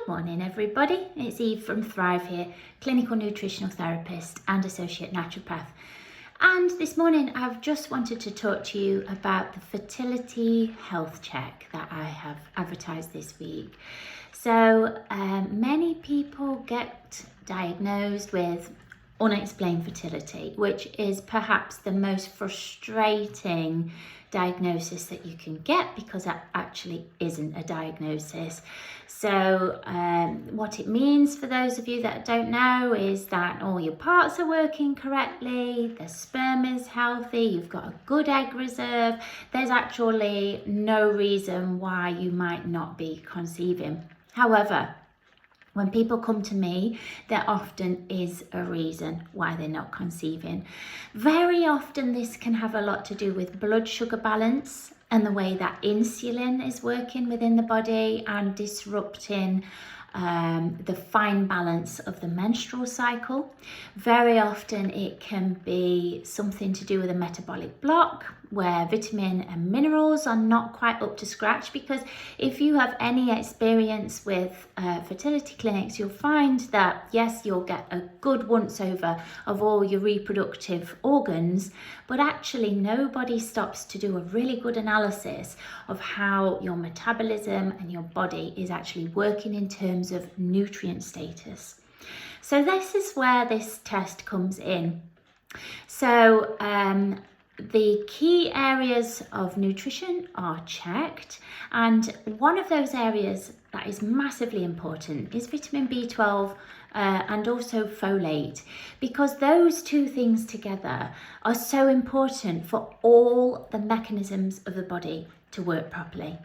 Good morning everybody, it's Eve from Thrive here, clinical nutritional therapist and associate naturopath. And this morning I've just wanted to talk to you about the fertility health check that I have advertised this week. So many people get diagnosed with unexplained fertility, which is perhaps the most frustrating diagnosis that you can get because that actually isn't a diagnosis. So what it means for those of you that don't know is that all your parts are working correctly, the sperm is healthy, you've got a good egg reserve, there's actually no reason why you might not be conceiving. However, when people come to me, there often is a reason why they're not conceiving. Very often this can have a lot to do with blood sugar balance and the way that insulin is working within the body and disrupting the fine balance of the menstrual cycle. Very often it can be something to do with a metabolic block where vitamin and minerals are not quite up to scratch, because if you have any experience with fertility clinics, you'll find that yes, you'll get a good once over of all your reproductive organs, but actually nobody stops to do a really good analysis of how your metabolism and your body is actually working in terms of nutrient status. So this is where this test comes in. So the key areas of nutrition are checked, and one of those areas that is massively important is vitamin B12 and also folate, because those two things together are so important for all the mechanisms of the body to work properly.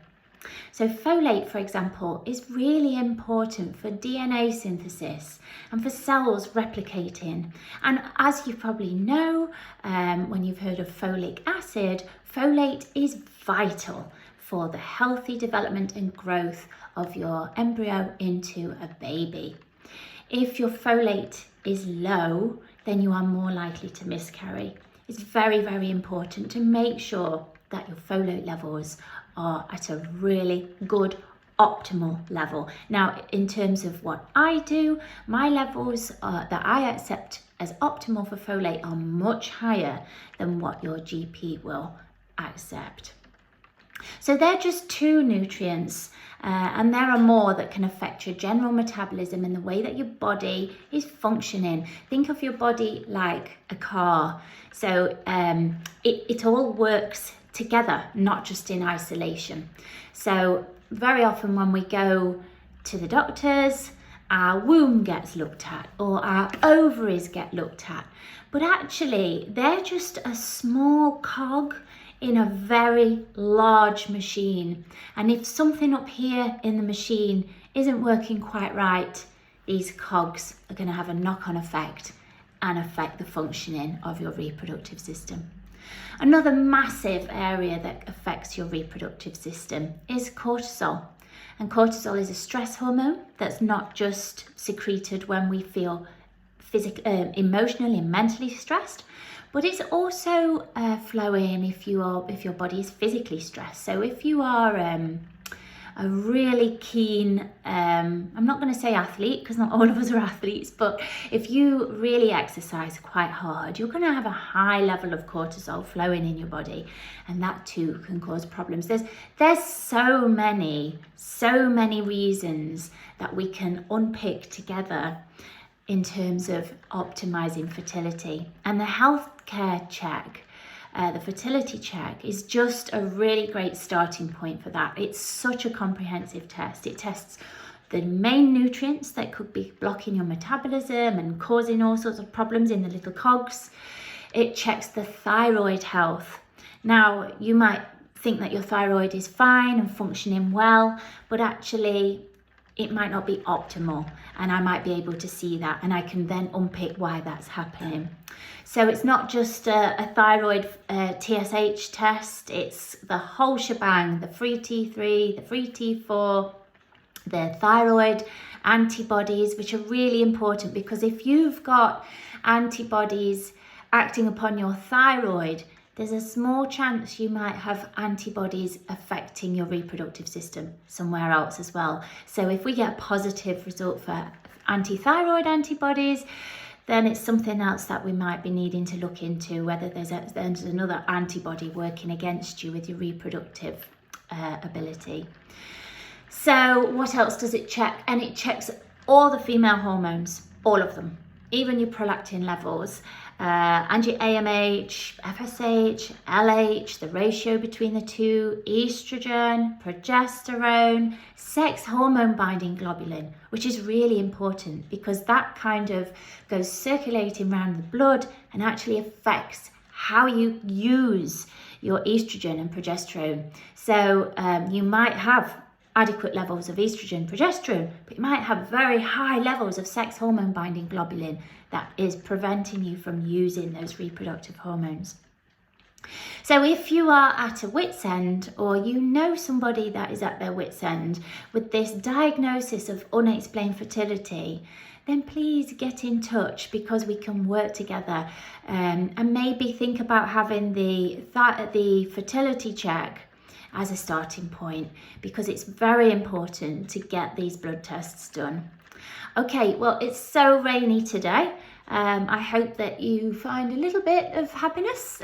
So folate, for example, is really important for DNA synthesis and for cells replicating. And as you probably know, when you've heard of folic acid, folate is vital for the healthy development and growth of your embryo into a baby. If your folate is low, then you are more likely to miscarry. It's very, very important to make sure that your folate levels are at a really good optimal level. Now, in terms of what I do, my levels that I accept as optimal for folate are much higher than what your GP will accept. So they're just two nutrients, and there are more that can affect your general metabolism and the way that your body is functioning. Think of your body like a car. So it all works together, not just in isolation. So very often when we go to the doctors, our womb gets looked at or our ovaries get looked at, but actually they're just a small cog in a very large machine. And if something up here in the machine isn't working quite right, these cogs are going to have a knock-on effect and affect the functioning of your reproductive system. Another massive area that affects your reproductive system is cortisol. And cortisol is a stress hormone that's not just secreted when we feel emotionally and mentally stressed, but it's also flowing if your body is physically stressed. So if you are a really keen, I'm not going to say athlete because not all of us are athletes, but if you really exercise quite hard, you're going to have a high level of cortisol flowing in your body, and that too can cause problems. There's so many reasons that we can unpick together in terms of optimizing fertility, and the healthcare check, the fertility check, is just a really great starting point for that. It's such a comprehensive test. It tests the main nutrients that could be blocking your metabolism and causing all sorts of problems in the little cogs. It checks the thyroid health. Now, you might think that your thyroid is fine and functioning well, but actually it might not be optimal, and I might be able to see that, and I can then unpick why that's happening. So it's not just a thyroid TSH test, it's the whole shebang, the free T3, the free T4, the thyroid antibodies, which are really important, because if you've got antibodies acting upon your thyroid, there's a small chance you might have antibodies affecting your reproductive system somewhere else as well. So if we get a positive result for anti-thyroid antibodies, then it's something else that we might be needing to look into, whether there's another antibody working against you with your reproductive ability. So what else does it check? And it checks all the female hormones, all of them, even your prolactin levels, and your AMH, FSH, LH, the ratio between the two, estrogen, progesterone, sex hormone binding globulin, which is really important because that kind of goes circulating around the blood and actually affects how you use your estrogen and progesterone. So you might have adequate levels of estrogen, progesterone, but you might have very high levels of sex hormone binding globulin that is preventing you from using those reproductive hormones. So if you are at a wit's end, or you know somebody that is at their wit's end with this diagnosis of unexplained fertility, then please get in touch, because we can work together, and maybe think about having the fertility check as a starting point, because it's very important to get these blood tests done. Okay, well, it's so rainy today. I hope that you find a little bit of happiness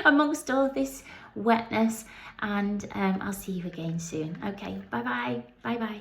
amongst all this wetness, and I'll see you again soon. Okay, bye-bye. Bye-bye.